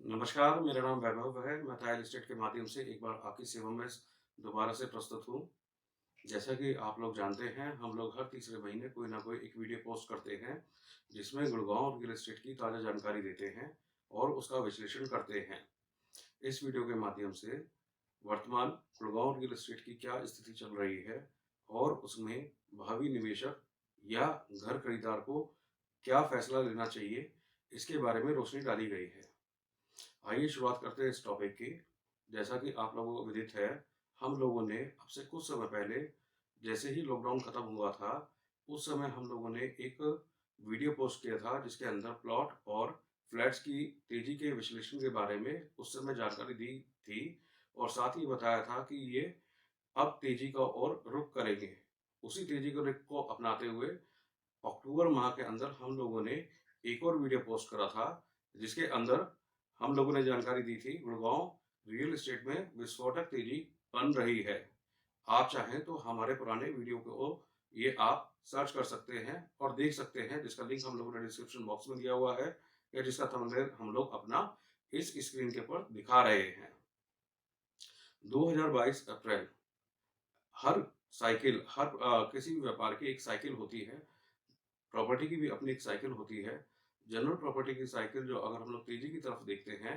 नमस्कार, मेरा नाम वैभव है। मैं टाइल एस्टेट के माध्यम से एक बार आपकी सेवा में दोबारा से प्रस्तुत हूँ। जैसा कि आप लोग जानते हैं, हम लोग हर तीसरे महीने कोई ना कोई एक वीडियो पोस्ट करते हैं, जिसमें गुड़गांव रियल एस्टेट की ताज़ा जानकारी देते हैं और उसका विश्लेषण करते हैं। इस वीडियो के माध्यम से वर्तमान गुड़गांव रियल एस्टेट की क्या स्थिति चल रही है और उसमें भावी निवेशक या घर खरीदार को क्या फैसला लेना चाहिए, इसके बारे में रोशनी डाली गई है। आइए शुरुआत करते हैं इस टॉपिक की। जैसा कि आप लोगों को विदित है, हम लोगों ने अब से कुछ समय पहले, जैसे ही लॉकडाउन खत्म हुआ था, उस समय हम लोगों ने एक वीडियो पोस्ट किया था जिसके अंदर प्लॉट और फ्लैट्स की तेजी के विश्लेषण के बारे में उस समय जानकारी दी थी और साथ ही बताया था कि ये अब तेजी का और रुख करेंगे। उसी तेजी के रुख को अपनाते हुए अक्टूबर माह के अंदर हम लोगों ने एक और वीडियो पोस्ट करा था, जिसके अंदर हम लोगों ने जानकारी दी थी गुड़गांव रियल एस्टेट में विस्फोटक तेजी बन रही है। आप चाहें तो हमारे पुराने वीडियो को ये आप सर्च कर सकते हैं और देख सकते हैं, जिसका लिंक हम लोगों ने डिस्क्रिप्शन बॉक्स में दिया हुआ है या जिसका थंबनेल हम लोग अपना इस स्क्रीन के ऊपर दिखा रहे हैं। 2022 अप्रैल, हर साइकिल, किसी भी व्यापार की एक साइकिल होती है। प्रॉपर्टी की भी अपनी एक साइकिल होती है। जनरल प्रॉपर्टी की साइकिल जो अगर हम लोग तेजी की तरफ देखते हैं,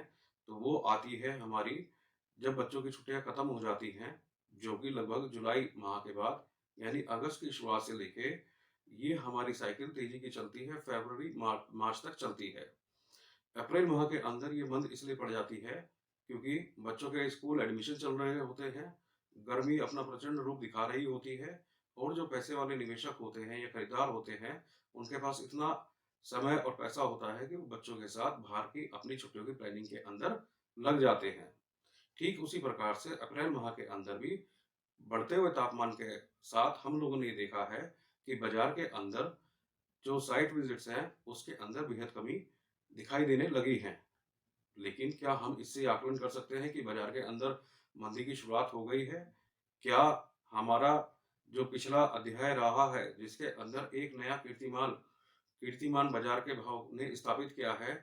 तो वो आती है हमारी जब बच्चों की छुट्टियां खत्म हो जाती हैं, जो कि लगभग जुलाई माह के बाद, यानी अगस्त की शुरुआत से लेके ये हमारी साइकिल तेजी की चलती है, फरवरी मार्च तक चलती है। अप्रैल माह के अंदर ये बंद इसलिए पड़ जाती है क्योंकि बच्चों के स्कूल एडमिशन चल रहे होते हैं, गर्मी अपना प्रचंड रूप दिखा रही होती है और जो पैसे वाले निवेशक होते हैं या खरीदार होते हैं, उनके पास इतना समय और पैसा होता है कि वो बच्चों के साथ बाहर की अपनी छुट्टियों की प्लानिंग के अंदर लग जाते हैं। ठीक उसी प्रकार से अप्रैल माह के अंदर भी बढ़ते हुए तापमान के साथ हम लोगों ने ये देखा है कि बाजार के अंदर जो साइट विजिट्स हैं, उसके अंदर बेहद कमी दिखाई देने लगी है। लेकिन क्या हम इससे आकलन कर सकते हैं कि बाजार के अंदर मंदी की शुरुआत हो गई है? क्या हमारा जो पिछला अध्याय रहा है, जिसके अंदर एक नया कीर्तिमान बाजार के भाव ने स्थापित किया है,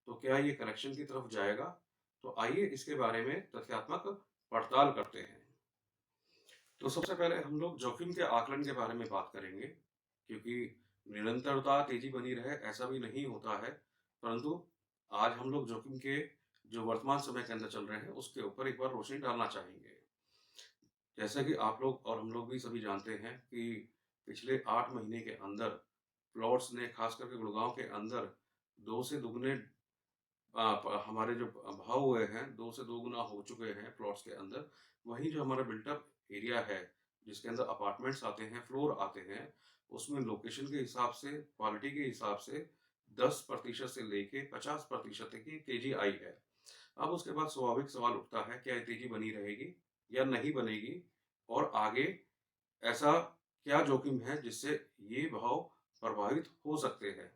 तो क्या ये करेक्शन की तरफ जाएगा? तो आइए इसके बारे में तथ्यात्मक पड़ताल करते हैं। तो सबसे पहले हम लोग जोखिम के आकलन के बारे में बात करेंगे, क्योंकि निरंतरता तेजी बनी रहे ऐसा भी नहीं होता है, परंतु आज हम लोग जोखिम के जो वर्तमान समय के अंदर चल रहे हैं उसके ऊपर एक बार रोशनी डालना चाहेंगे। जैसा कि आप लोग और हम लोग भी सभी जानते हैं कि पिछले 8 महीने के अंदर प्लॉट्स ने, खास करके गुड़गांव के अंदर, 2 से दुगने हमारे जो भाव हुए हैं, 2 से 2 गुना हो चुके हैं प्लॉट्स के अंदर। वहीं जो हमारा बिल्टअप एरिया है, जिसके अंदर अपार्टमेंट्स आते हैं, फ्लोर आते हैं, उसमें लोकेशन के हिसाब से, क्वालिटी के हिसाब से 10% से लेके 50% तक की तेजी आई है। अब उसके बाद स्वाभाविक सवाल उठता है, क्या ये तेजी बनी रहेगी या नहीं बनेगी? और आगे ऐसा क्या जोखिम है जिससे ये भाव प्रभावित हो सकते हैं?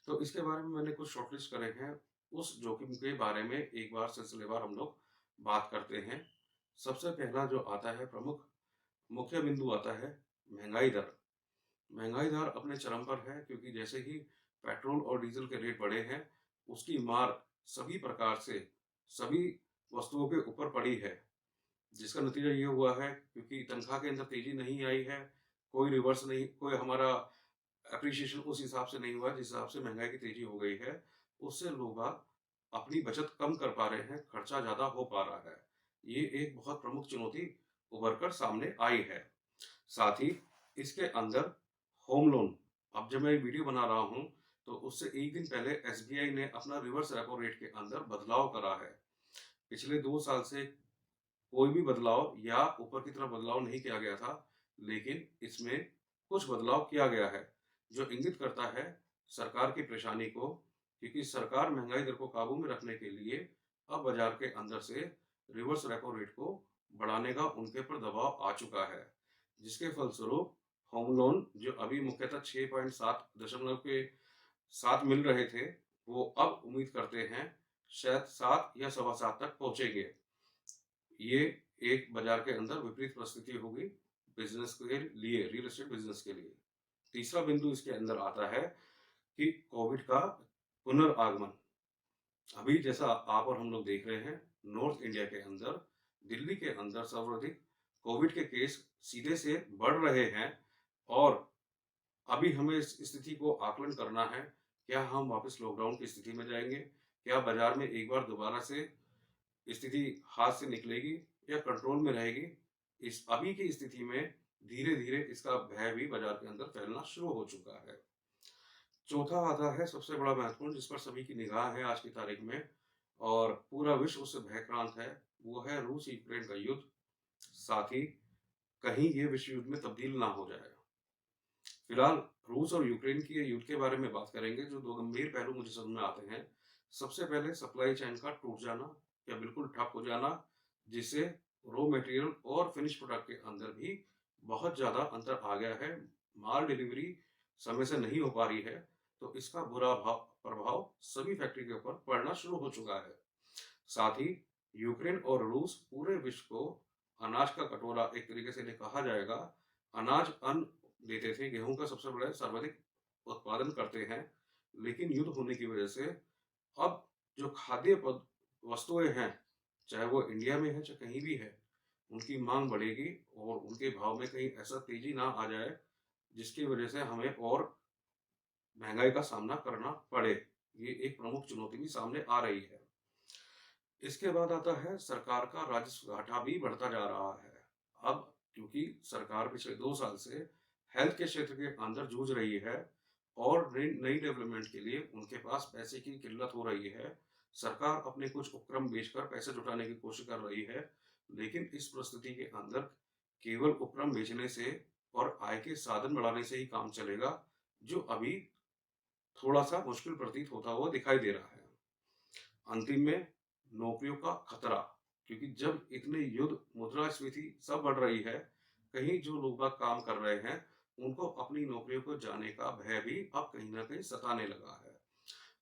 तो इसके बारे में मैंने कुछ शॉर्टलिस्ट करे हैं। उस जोखिम के बारे में एक बार सिलसिलेवार हम लोग बात करते हैं। सबसे पहला जो आता है, प्रमुख मुख्य बिंदु आता है महंगाई दर। महंगाई दर अपने चरम पर है, क्योंकि जैसे ही पेट्रोल और डीजल के रेट बढ़े हैं, उसकी मार सभी प्रकार से सभी वस्तुओं के ऊपर पड़ी है, जिसका नतीजा ये हुआ है, क्योंकि तनख्वाह के अंदर तेजी नहीं आई है, कोई रिवर्स नहीं, कोई हमारा एप्रिसिएशन उस हिसाब से नहीं हुआ जिस हिसाब से महंगाई की तेजी हो गई है। उससे लोग अपनी बचत कम कर पा रहे हैं, खर्चा ज्यादा हो पा रहा है। ये एक बहुत प्रमुख चुनौती उभर कर सामने आई है। साथ ही इसके अंदर होम लोन, अब जब मैं वीडियो बना रहा हूं, तो उससे एक दिन पहले एसबीआई ने अपना रिवर्स रेपो रेट के अंदर बदलाव करा है। पिछले 2 साल से कोई भी बदलाव या ऊपर की तरफ बदलाव नहीं किया गया था, लेकिन इसमें कुछ बदलाव किया गया है, जो इंगित करता है सरकार की परेशानी को, क्योंकि सरकार महंगाई दर को काबू में रखने के लिए अब बाजार के अंदर से रिवर्स रेपो रेट को बढ़ाने का उनके ऊपर दबाव आ चुका है, जिसके फलस्वरूप होम लोन जो अभी मुख्यतः 6.7 के साथ मिल रहे थे, वो अब उम्मीद करते हैं शायद 7 या सवा 7 तक पहुंचेंगे। ये एक बाजार के अंदर विपरीत परिस्थिति होगी बिजनेस के लिए, रियल एस्टेट बिजनेस के लिए। तीसरा बिंदु इसके अंदर आता है कि कोविड का पुनर्आगमन। अभी जैसा आप और हम लोग देख रहे हैं, नॉर्थ इंडिया के अंदर, दिल्ली के अंदर सर्वाधिक कोविड के केस सीधे से बढ़ रहे हैं और अभी हमें इस स्थिति को आकलन करना है। क्या हम वापस लॉकडाउन की स्थिति में जाएँगे? क्या बाज़ार में एक बार दोबारा से स्थिति हाथ से निकलेगी या कंट्रोल में रहेगी? इस अभी की स्थिति में धीरे-धीरे इसका भय भी बाज़ार के अंदर फैलना शुरू हो चुका है। चौथा आता है सबसे बड़ा महत्वपूर्ण, जिस पर सभी की निगाह है आज की तारीख में और पूरा विश्व उससे भयक्रांत है, वो है रूस-यूक्रेन का युद्ध। साथ ही कहीं ये विश्व युद्ध में तब्दील ना हो जाए। फिलहाल रूस और यूक्रेन की ये युद्ध के बारे में बात करेंगे, जो दो गंभीर पहलू मुझे समझ में आते हैं। सबसे पहले सप्लाई चेन का टूट जाना या बिल्कुल ठप हो जाना, जिससे रॉ मटेरियल और फिनिश प्रोडक्ट के अंदर भी बहुत ज़्यादा अंतर आ गया है। माल डिलीवरी समय से नहीं हो पा रही है, तो इसका बुरा प्रभाव सभी फैक्ट्री के ऊपर पड़ना शुरू हो चुका है। साथ ही यूक्रेन और रूस पूरे विश्व को अनाज का कटोरा, एक तरीके से इन्हें कहा जाएगा, अनाज अन्न देते थे। गेहूं का सबसे बड़ा सर्वाधिक उत्पादन करते हैं, लेकिन युद्ध होने की वजह से अब जो खाद्य वस्तुएं हैं, चाहे वो इंडिया में है चाहे कहीं भी है, उनकी मांग बढ़ेगी और उनके भाव में कहीं ऐसा तेजी ना आ जाए जिसकी वजह से हमें और महंगाई का सामना करना पड़े। ये एक प्रमुख चुनौती भी सामने आ रही है। इसके बाद आता है सरकार का राजस्व घाटा भी बढ़ता जा रहा है। अब क्योंकि सरकार पिछले 2 साल से हेल्थ के क्षेत्र के अंदर जूझ रही है और नई नई डेवलपमेंट के लिए उनके पास पैसे की किल्लत हो रही है। सरकार अपने कुछ उपक्रम बेचकर पैसे जुटाने की कोशिश कर रही है, लेकिन इस परिस्थिति के अंदर केवल उपक्रम बेचने से और आय के साधन बढ़ाने से ही काम चलेगा, जो अभी थोड़ा-सा मुश्किल प्रतीत होता हुआ दिखाई दे रहा है। अंतिम में नौकरियों का खतरा, क्योंकि जब इतने युद्ध, मुद्रास्फीति सब बढ़ रही है, कहीं जो लोग बाग काम कर रहे हैं, उनको अपनी नौकरियों को जाने का भय भी अब कहीं न कहीं सताने लगा है।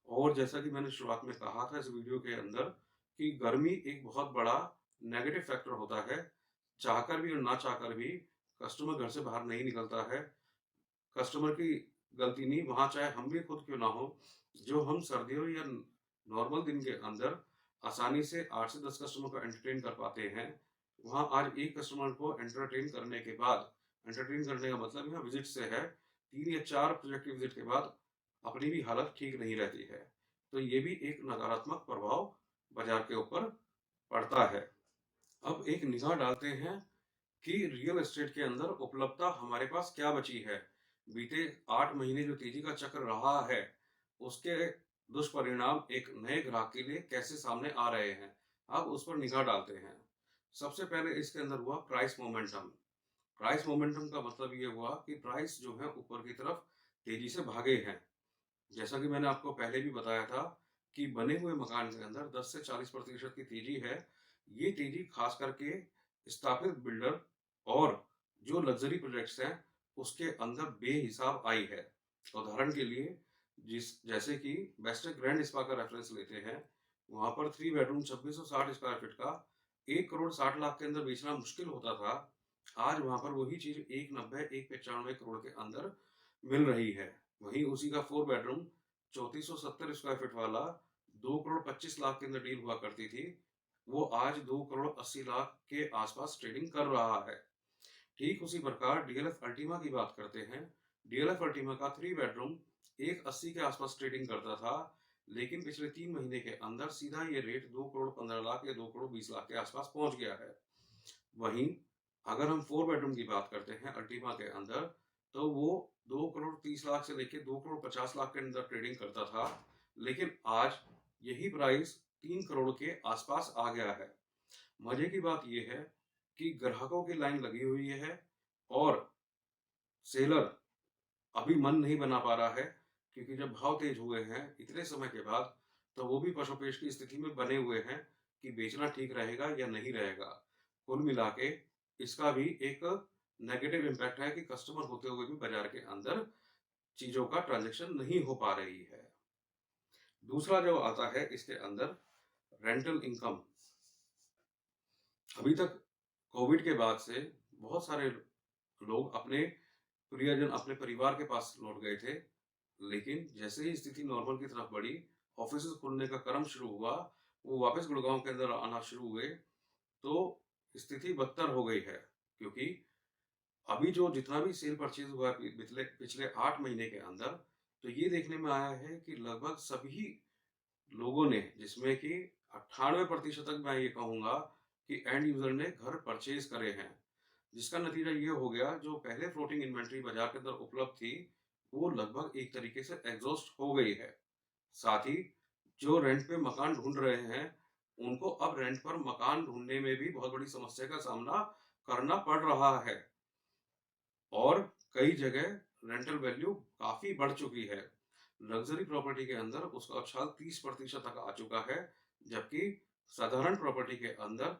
और जैसा कि मैंने शुरुआत में कहा था इस वीडियो के अंदर कि गर्मी एक बहुत बड़ा नेगेटिव फैक्टर होता है। चाहकर भी और ना चाहकर भी कस्टमर घर से बाहर नहीं निकलता है। कस्टमर की गलती नहीं, वहाँ चाहे हम भी खुद क्यों ना हो, जो हम सर्दियों या नॉर्मल दिन के अंदर आसानी से 8 से 10 कस्टमर को एंटरटेन कर पाते हैं, वहाँ आज एक कस्टमर को एंटरटेन करने के बाद, एंटरटेन करने का मतलब यहाँ विजिट से है, 3 या 4 प्रोजेक्टिव विजिट के बाद अपनी भी हालत ठीक नहीं रहती है। तो ये भी एक नकारात्मक प्रभाव बाजार के ऊपर पड़ता है। अब एक निगाह डालते हैं कि रियल एस्टेट के अंदर उपलब्धता हमारे पास क्या बची है। बीते 8 महीने जो तेजी का चक्र रहा है, उसके दुष्परिणाम एक नए ग्राहक के लिए कैसे सामने आ रहे हैं, अब उस पर निगाह डालते हैं। सबसे पहले इसके अंदर हुआ प्राइस मोमेंटम। प्राइस मोमेंटम का मतलब ये हुआ कि प्राइस जो है ऊपर की तरफ तेजी से भागे हैं। जैसा कि मैंने आपको पहले भी बताया था कि बने हुए मकान के अंदर 10 से 40% की तेजी है। ये तेजी खास करके स्थापित बिल्डर और जो लग्जरी प्रोजेक्ट्स हैं, उसके अंदर बेहिसाब आई है। उदाहरण के लिए जैसे कि वेस्टर्न ग्रैंड स्पा का रेफरेंस लेते हैं, वहाँ पर 3 बेडरूम 2660 स्क्वायर फीट का 1 करोड़ 60 लाख के अंदर बेचना मुश्किल होता था। आज वहाँ पर वही चीज़ 190, 195 करोड़ के अंदर मिल रही है। वहीं उसी का 4 बेडरूम 3470 स्क्वायर फीट वाला 2 करोड़ 25 लाख के अंदर डील हुआ करती थी, वो आज 2 करोड़ 80 लाख के आसपास ट्रेडिंग कर रहा है। ठीक उसी प्रकार डीएलएफ अल्टीमा की बात करते हैं। डीएलएफ अल्टीमा का 3 बेडरूम 180 के आसपास ट्रेडिंग करता था, लेकिन पिछले 3 महीने के अंदर सीधा ये रेट 2 करोड़ 15 लाख या 2 करोड़ 20 लाख के आसपास पहुंच गया है। वहीं अगर हम 4 बेडरूम की बात करते हैं अल्टीमा के अंदर, तो वो 2 करोड़ 30 लाख से लेके 2 करोड़ 50 लाख के अंदर ट्रेडिंग करता था, लेकिन आज यही प्राइस 3 करोड़ के आसपास आ गया है। मजे की बात यह है कि ग्राहकों की लाइन लगी हुई है और सेलर अभी मन नहीं बना पा रहा है, क्योंकि जब भाव तेज हुए हैं इतने समय के बाद, तो वो भी पशुपेश की स्थिति में बने हुए हैं कि बेचना ठीक रहेगा या नहीं रहेगा। कुल मिला के इसका भी एक नेगेटिव इम्पैक्ट है कि कस्टमर होते हुए भी बाजार के अंदर चीजों का ट्रांजैक्शन नहीं हो पा रही है। दूसरा जो आता है इसके अंदर, रेंटल इनकम। अभी तक कोविड के बाद से बहुत सारे लोग अपने प्रियजन, अपने परिवार के पास लौट गए थे, लेकिन जैसे ही स्थिति नॉर्मल की तरफ बढ़ी ऑफ़िसेज़ खुलने का क्रम शुरू हुआ, वो वापस गुड़गाँव के अंदर आना शुरू हुए, तो स्थिति बदतर हो गई है। क्योंकि अभी जो जितना भी सेल परचेज़ हुआ है पिछले पिछले 8 महीने के अंदर, तो ये देखने में आया है कि लगभग सभी लोगों ने, जिसमें कि 98% तक मैं ये कहूँगा कि एंड यूज़र ने घर परचेज़ करे हैं। जिसका नतीजा ये हो गया, जो पहले फ्लोटिंग इन्वेंटरी बाज़ार के अंदर उपलब्ध थी, वो लगभग एक तरीके से एग्ज़ॉस्ट हो गई है। साथ ही जो रेंट पे मकान ढूँढ रहे हैं, उनको अब रेंट पर मकान ढूँढने में भी बहुत बड़ी समस्या का सामना करना पड़ रहा है। और कई जगह रेंटल वैल्यू काफ़ी बढ़ चुकी है। लग्ज़री प्रॉपर्टी के अंदर उसका उछाल 30% तक आ चुका है, जबकि साधारण प्रॉपर्टी के अंदर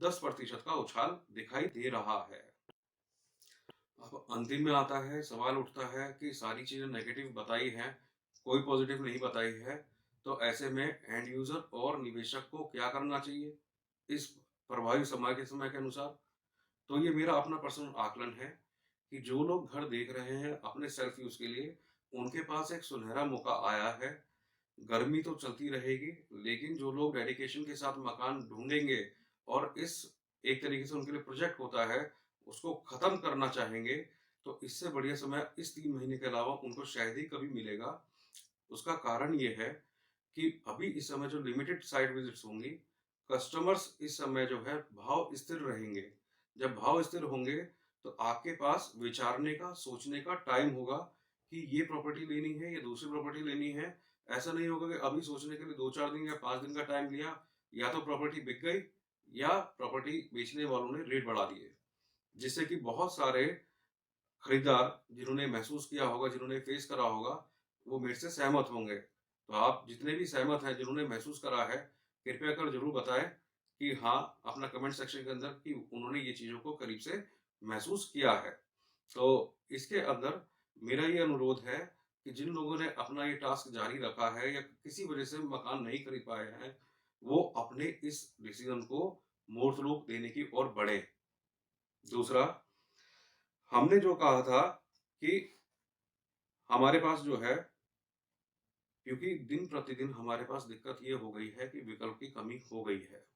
10% का उछाल दिखाई दे रहा है। अब अंतिम में आता है, सवाल उठता है कि सारी चीज़ें नेगेटिव बताई हैं, कोई पॉज़िटिव नहीं बताई है, तो ऐसे में एंड यूज़र और निवेशक को क्या करना चाहिए, इस प्रभावी समय के अनुसार? तो ये मेरा अपना पर्सनल आकलन है कि जो लोग घर देख रहे हैं अपने सेल्फ यूज़ के लिए, उनके पास एक सुनहरा मौका आया है। गर्मी तो चलती रहेगी, लेकिन जो लोग डेडिकेशन के साथ मकान ढूँढेंगे और इस एक तरीके से उनके लिए प्रोजेक्ट होता है, उसको ख़त्म करना चाहेंगे, तो इससे बढ़िया समय इस 3 महीने के अलावा उनको शायद ही कभी मिलेगा। उसका कारण ये है कि अभी इस समय जो लिमिटेड साइट विज़िट्स होंगी, कस्टमर्स इस समय जो है भाव स्थिर रहेंगे। जब भाव स्थिर होंगे, तो आपके पास विचारने का, सोचने का टाइम होगा कि ये प्रॉपर्टी लेनी है या दूसरी प्रॉपर्टी लेनी है। ऐसा नहीं होगा कि अभी सोचने के लिए 2-4 दिन या 5 दिन का टाइम लिया, या तो प्रॉपर्टी बिक गई या प्रॉपर्टी बेचने वालों ने रेट बढ़ा दिए। जिससे कि बहुत सारे खरीदार जिन्होंने महसूस किया होगा, जिन्होंने फेस करा होगा, वो मेरे से सहमत होंगे। तो आप जितने भी सहमत हैं, जिन्होंने महसूस करा है, कृपया कर ज़रूर बताएँ कि हाँ, अपना कमेंट सेक्शन के अंदर कि उन्होंने ये चीज़ों को करीब से महसूस किया है। तो इसके अंदर मेरा ये अनुरोध है कि जिन लोगों ने अपना ये टास्क जारी रखा है या किसी वजह से मकान नहीं खरीद पाए हैं, वो अपने इस डिसीज़न को मूर्त रूप देने की ओर बढ़ें। दूसरा, हमने जो कहा था कि हमारे पास जो है, क्योंकि दिन प्रतिदिन हमारे पास दिक्कत ये हो गई है कि विकल्प की कमी हो गई है।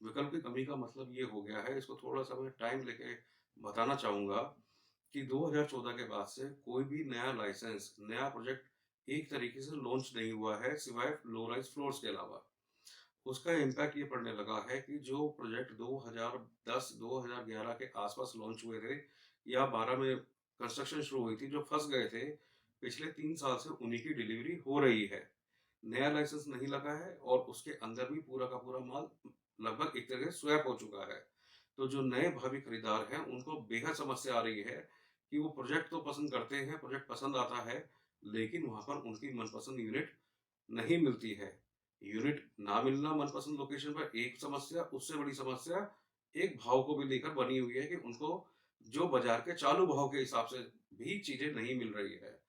विकल्प की कमी का मतलब ये हो गया है, इसको थोड़ा-सा मैं टाइम लेके बताना चाहूँगा कि 2014 के बाद से कोई भी नया लाइसेंस, नया प्रोजेक्ट एक तरीके से लॉन्च नहीं हुआ है, सिवाय लो राइज़ फ्लोर्स के अलावा। उसका इम्पैक्ट ये पड़ने लगा है कि जो प्रोजेक्ट 2010-2011 के आसपास लॉन्च हुए थे या 12 में कंस्ट्रक्शन शुरू हुई थी, जो फँस गए थे, पिछले 3 साल से उन्हीं की डिलीवरी हो रही है। नया लाइसेंस नहीं लगा है और उसके अंदर भी पूरा का पूरा माल लगभग एक तरह से स्वैप हो चुका है। तो जो नए भावी खरीदार हैं, उनको बेहद समस्या आ रही है कि वो प्रोजेक्ट तो पसंद करते हैं, प्रोजेक्ट पसंद आता है, लेकिन वहाँ पर उनकी मनपसंद यूनिट नहीं मिलती है। यूनिट ना मिलना मनपसंद लोकेशन पर एक समस्या, उससे बड़ी समस्या एक भाव को भी लेकर बनी हुई है कि उनको जो बाज़ार के चालू भाव के हिसाब से भी चीज़ें नहीं मिल रही है।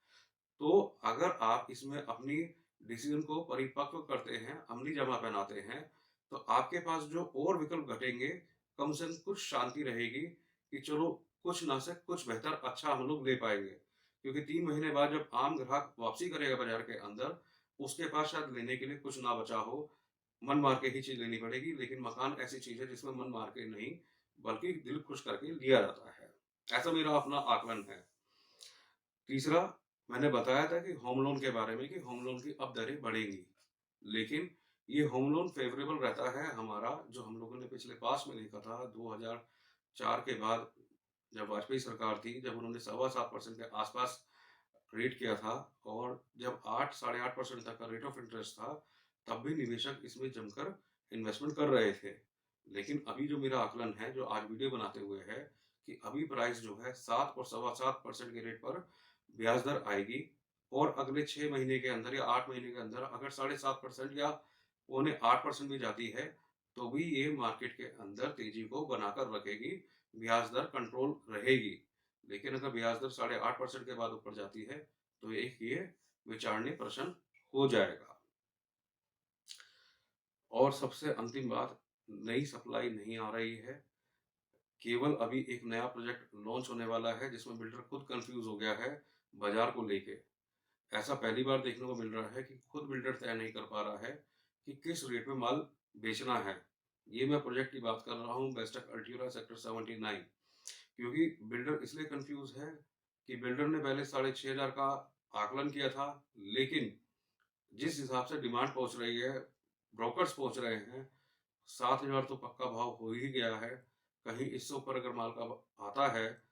तो अगर आप इसमें अपनी डिसीज़न को परिपक्व करते हैं, अमली जामा पहनाते हैं, तो आपके पास जो और विकल्प घटेंगे, कम से कम कुछ शांति रहेगी कि चलो कुछ ना से कुछ बेहतर अच्छा हम लोग ले पाएँगे। क्योंकि 3 महीने बाद जब आम ग्राहक वापसी करेगा बाज़ार के अंदर, उसके पास शायद लेने के लिए कुछ ना बचा हो, मन मार के ही चीज़ लेनी पड़ेगी। लेकिन मकान ऐसी चीज़ है जिसमें मन मार के नहीं, बल्कि दिल खुश करके लिया जाता है। ऐसा मेरा अपना आकलन है। तीसरा, मैंने बताया था कि होम लोन के बारे में कि होम लोन की अब दरें बढ़ेंगी। लेकिन ये होम लोन फ़ेवरेबल रहता है हमारा, जो हम लोगों ने पिछले पास्ट में देखा था 2004 के बाद, जब वाजपेयी सरकार थी, जब उन्होंने सवा 7% के आस-पास रेट किया था और जब 8 साढ़े 8% तक का रेट ऑफ इंटरेस्ट था, तब भी निवेशक इसमें जमकर इन्वेस्टमेंट कर रहे थे। लेकिन अभी जो मेरा आकलन है, जो आज वीडियो बनाते हुए है, कि अभी प्राइस जो है 7 और सवा 7% के रेट पर ब्याज दर आएगी और अगले 6 महीने के अंदर या 8 महीने के अंदर अगर साढ़े 7% या पौने 8% भी जाती है, तो भी ये मार्केट के अंदर तेज़ी को बनाकर रखेगी, ब्याज दर कंट्रोल रहेगी। लेकिन अगर ब्याज दर साढ़े 8% के बाद ऊपर जाती है, तो एक ये विचारणीय प्रश्न हो जाएगा। और सबसे अंतिम बात, नई सप्लाई नहीं आ रही है। केवल अभी एक नया प्रोजेक्ट लॉन्च होने वाला है, जिसमें बिल्डर खुद कन्फ्यूज़ हो गया है बाज़ार को लेके। ऐसा पहली बार देखने को मिल रहा है कि खुद बिल्डर तय नहीं कर पा रहा है कि किस रेट में माल बेचना है। ये मैं प्रोजेक्ट की बात कर रहा हूँ बेस्टक अल्टीरा सेक्टर 79, क्योंकि बिल्डर इसलिए कंफ्यूज है कि बिल्डर ने पहले 6,500 का आकलन किया था, लेकिन जिस हिसाब से डिमांड पहुंच रही है, ब्रोकर्स पहुंच रहे हैं, 7,000 तो पक्का भाव हो ही गया है। कहीं इससे ऊपर अगर माल का आता है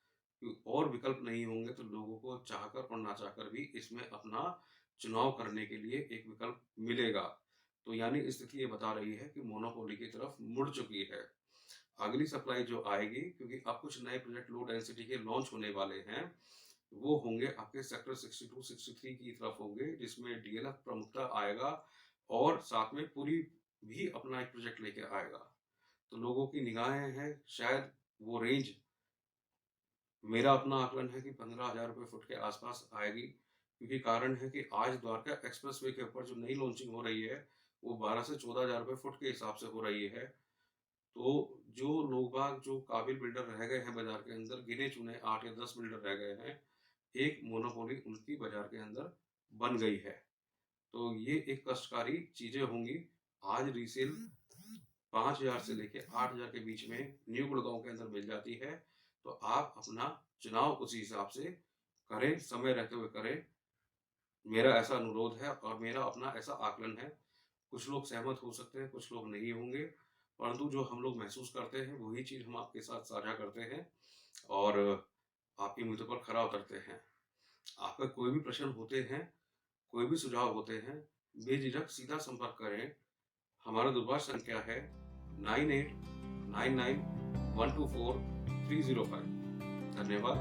और विकल्प नहीं होंगे तो लोगों को चाहकर और ना चाहकर भी इसमें अपना चुनाव करने के लिए एक विकल्प मिलेगा। तो यानी स्थिति ये बता रही है कि मोनोपोली की तरफ मुड़ चुकी है। अगली सप्लाई जो आएगी, क्योंकि अब कुछ नए प्रोजेक्ट लो डेंसिटी के लॉन्च होने वाले हैं, वो होंगे आपके सेक्टर 62, 63 की तरफ होंगे, जिसमें डीएलएफ प्रमुखता आएगा और साथ में पूरी भी अपना एक प्रोजेक्ट लेके आएगा। तो लोगों की निगाहें हैं, शायद वो रेंज, मेरा अपना आकलन है कि 15,000 रुपये फुट के आसपास आएगी, क्योंकि कारण है कि आज द्वारका एक्सप्रेसवे के ऊपर जो नई लॉन्चिंग हो रही है वो 12 से 14,000 रुपये फुट के हिसाब से हो रही है। तो जो लोग बाग, जो काबिल बिल्डर रह गए हैं बाजार के अंदर, गिने चुने 8 या 10 बिल्डर रह गए हैं, एक मोनोपोली उनकी बाजार के अंदर बन गई है। तो ये एक कष्टकारी चीजें होंगी। आज रीसेल 5,000 से लेके 8,000 के बीच में न्यू गुड़गांव के अंदर मिल जाती है। तो आप अपना चुनाव उसी हिसाब से करें, समय रहते हुए करें। मेरा ऐसा अनुरोध है और मेरा अपना ऐसा आकलन है। कुछ लोग सहमत हो सकते हैं, कुछ लोग नहीं होंगे, परंतु जो हम लोग महसूस करते हैं वही चीज़ हम आपके साथ साझा करते हैं और आपकी उम्मीदों पर खरा उतरते हैं। आपका कोई भी प्रश्न होते हैं, कोई भी सुझाव होते हैं, बेझिझक सीधा संपर्क करें। हमारा दूरभाष संख्या है 9899124305। धन्यवाद।